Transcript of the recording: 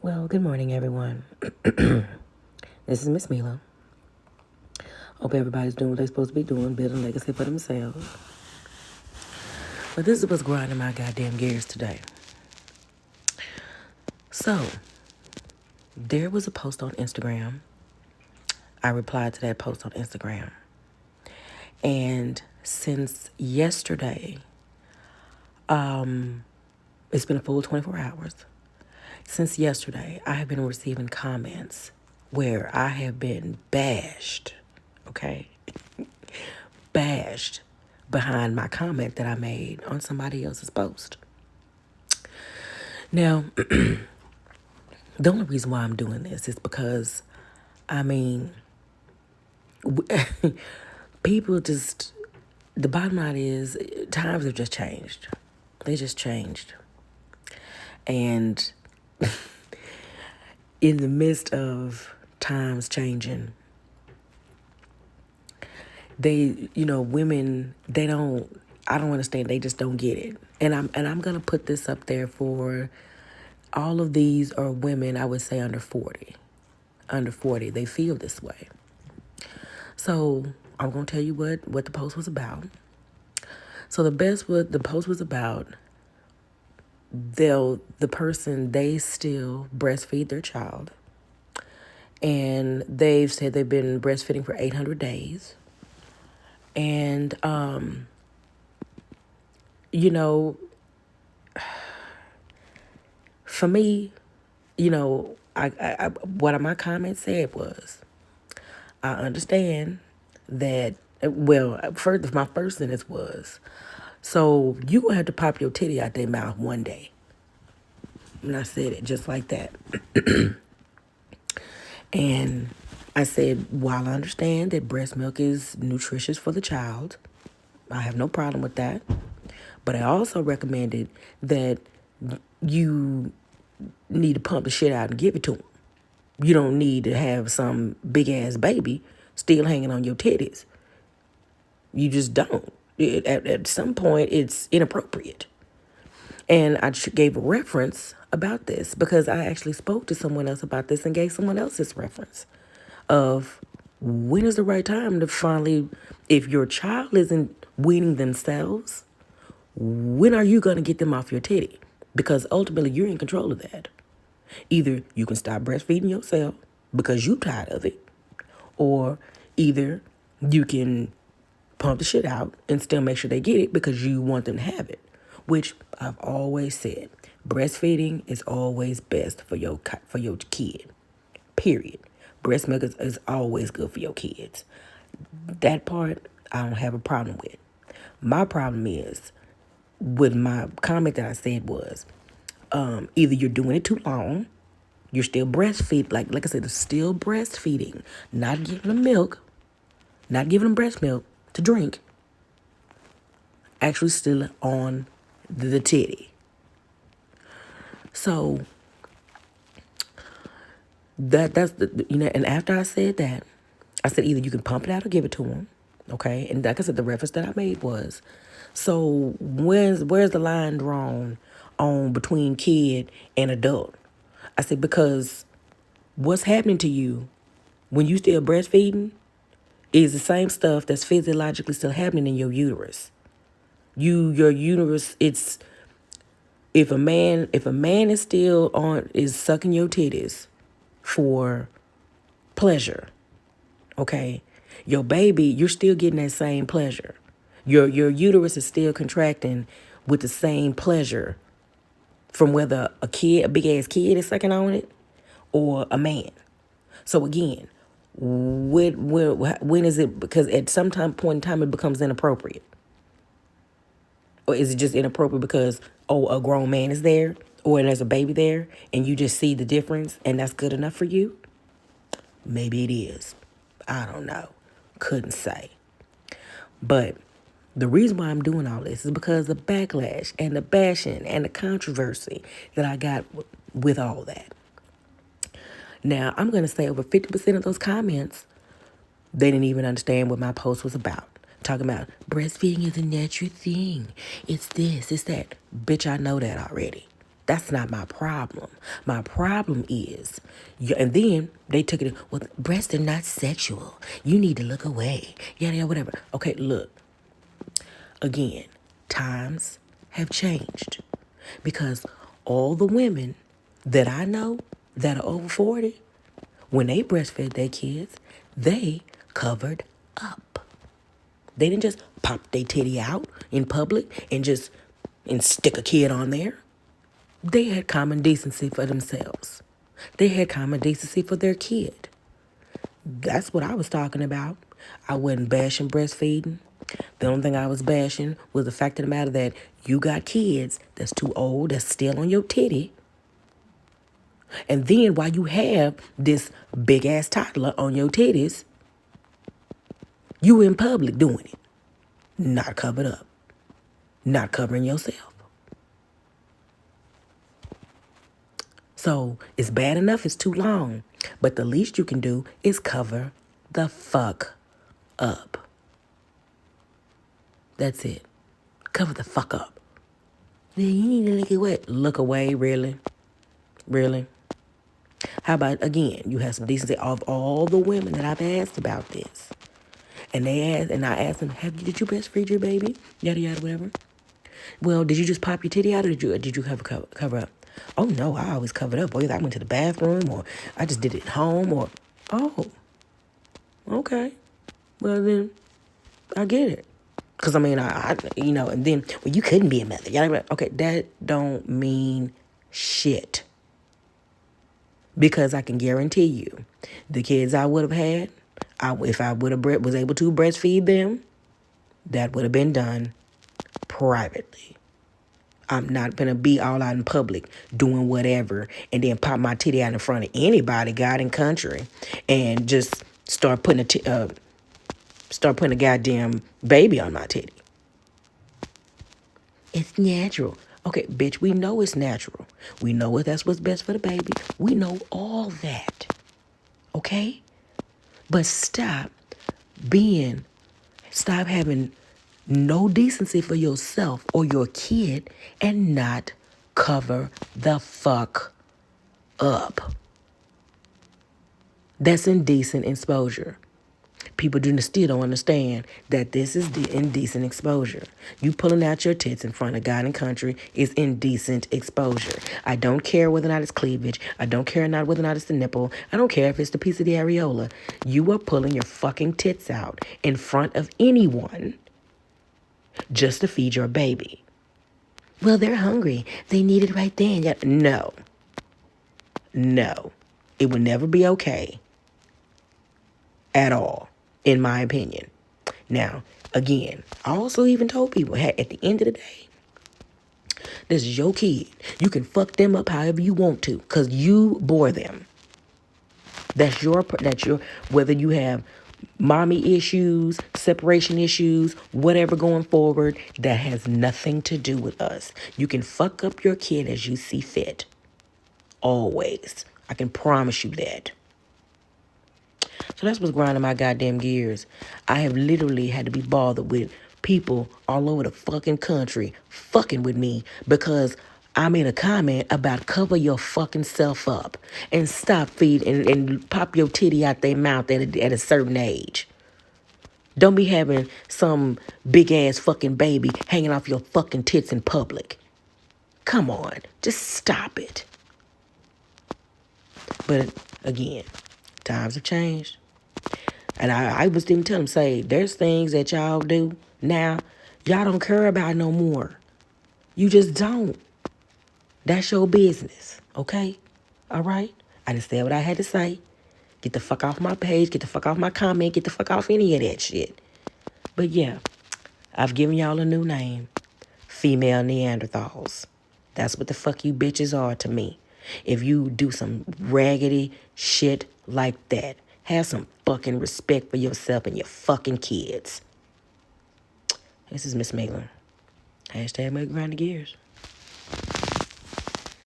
Well, good morning, everyone. This is Miss Mila. Hope everybody's doing what they're supposed to be doing, building legacy for themselves. But this is what's grinding my goddamn gears today. So, there was a post on Instagram. I replied to that post on Instagram. And since yesterday, it's been a full 24 hours. Since yesterday, I have been receiving comments where I have been bashed, okay? Bashed behind my comment that I made on somebody else's post. Now, the only reason why I'm doing this is because, I mean, people just, the bottom line is times have just changed. They just changed. And in the midst of times changing, women, I don't understand, they just don't get it. And I'm gonna put this up there for all of these are women, I would say under 40. Under 40, they feel this way. So I'm gonna tell you what the post was about. So the post was about the person, they still breastfeed their child. And they've said they've been breastfeeding for 800 days. And, for me, what my comment said was, I understand that, first, my first sentence was, so you gonna have to pop your titty out their mouth one day. And I said it just like that. And I said, while I understand that breast milk is nutritious for the child, I have no problem with that. But I also recommended that you need to pump the shit out and give it to them. You don't need to have some big ass baby still hanging on your titties. You just don't. At some point, it's inappropriate. And I gave a reference about this because I actually spoke to someone else about this and gave someone else's reference of when is the right time to finally, if your child isn't weaning themselves, when are you going to get them off your titty? Because ultimately, you're in control of that. Either you can stop breastfeeding yourself because you're tired of it, or either you can pump the shit out and still make sure they get it because you want them to have it, which I've always said. Breastfeeding is always best for your kid, period. Breast milk is always good for your kids. That part I don't have a problem with. My problem is with my comment that I said was, either you're doing it too long, you're still breastfeeding, like I said, it's still breastfeeding, not giving them milk, not giving them breast milk to drink, actually still on the titty. So that's and after I said that, I said either you can pump it out or give it to them, okay? And like I said, the reference that I made was, so where's the line drawn on between kid and adult? I said, because what's happening to you when you still breastfeeding is the same stuff that's physiologically still happening in your uterus. Your uterus, it's, if a man is sucking your titties for pleasure, okay, your baby, you're still getting that same pleasure. Your uterus is still contracting with the same pleasure from whether a big ass kid is sucking on it or a man. So again, when is it? Because at some point in time it becomes inappropriate, or is it just inappropriate because a grown man is there or there's a baby there and you just see the difference and that's good enough for you? Maybe it is. I don't know. Couldn't say. But the reason why I'm doing all this is because the backlash and the bashing and the controversy that I got with all that. Now, I'm going to say over 50% of those comments, they didn't even understand what my post was about. Talking about breastfeeding is a natural thing. It's this, it's that. Bitch, I know that already. That's not my problem. My problem is, and then they took it, well, breasts are not sexual. You need to look away. Yada, yada, whatever. Okay, look. Again, times have changed because all the women that I know that are over 40, when they breastfed their kids, they covered up. They didn't just pop their titty out in public and stick a kid on there. They had common decency for themselves. They had common decency for their kid. That's what I was talking about. I wasn't bashing breastfeeding. The only thing I was bashing was the fact of the matter that you got kids that's too old, that's still on your titty. And then while you have this big ass toddler on your titties, you in public doing it. Not covered up. Not covering yourself. So it's bad enough it's too long. But the least you can do is cover the fuck up. That's it. Cover the fuck up. Then you need to look away. Look away, really? Really? How about, again, you have some decency of all the women that I've asked about this. And I asked them, did you breastfeed your baby? Yada, yada, whatever. Well, did you just pop your titty out or did you cover up? Oh, no, I always covered up. Whether I went to the bathroom or I just did it at home or, oh, okay. Well, then, I get it. Because, I mean, and then, well, you couldn't be a mother. Okay, that don't mean shit. Because I can guarantee you, the kids I would have had, if I was able to breastfeed them, that would have been done privately. I'm not going to be all out in public doing whatever and then pop my titty out in front of anybody, God and country, and just start putting a goddamn baby on my titty. It's natural. Okay, bitch, we know it's natural. We know that's what's best for the baby. We know all that. Okay? But stop having no decency for yourself or your kid and not cover the fuck up. That's indecent exposure. People still don't understand that this is the indecent exposure. You pulling out your tits in front of God and country is indecent exposure. I don't care whether or not it's cleavage. I don't care whether or not it's the nipple. I don't care if it's the piece of the areola. You are pulling your fucking tits out in front of anyone just to feed your baby. Well, they're hungry. They need it right then. Yeah. No. It would never be okay at all, in my opinion. Now, again, I also even told people, hey, at the end of the day, this is your kid. You can fuck them up however you want to because you bore them. That's your, whether you have mommy issues, separation issues, whatever going forward, that has nothing to do with us. You can fuck up your kid as you see fit. Always. I can promise you that. So that's what's grinding my goddamn gears. I have literally had to be bothered with people all over the fucking country fucking with me because I made a comment about cover your fucking self up and stop feeding and pop your titty out their mouth at a certain age. Don't be having some big ass fucking baby hanging off your fucking tits in public. Come on, just stop it. But again, times have changed. And I was even telling them, say, there's things that y'all do now y'all don't care about no more. You just don't. That's your business, okay? All right? I just said what I had to say. Get the fuck off my page. Get the fuck off my comment. Get the fuck off any of that shit. But yeah, I've given y'all a new name. Female Neanderthals. That's what the fuck you bitches are to me. If you do some raggedy shit like that, have some fucking respect for yourself and your fucking kids. This is Miss Maitland. #make grind the gears.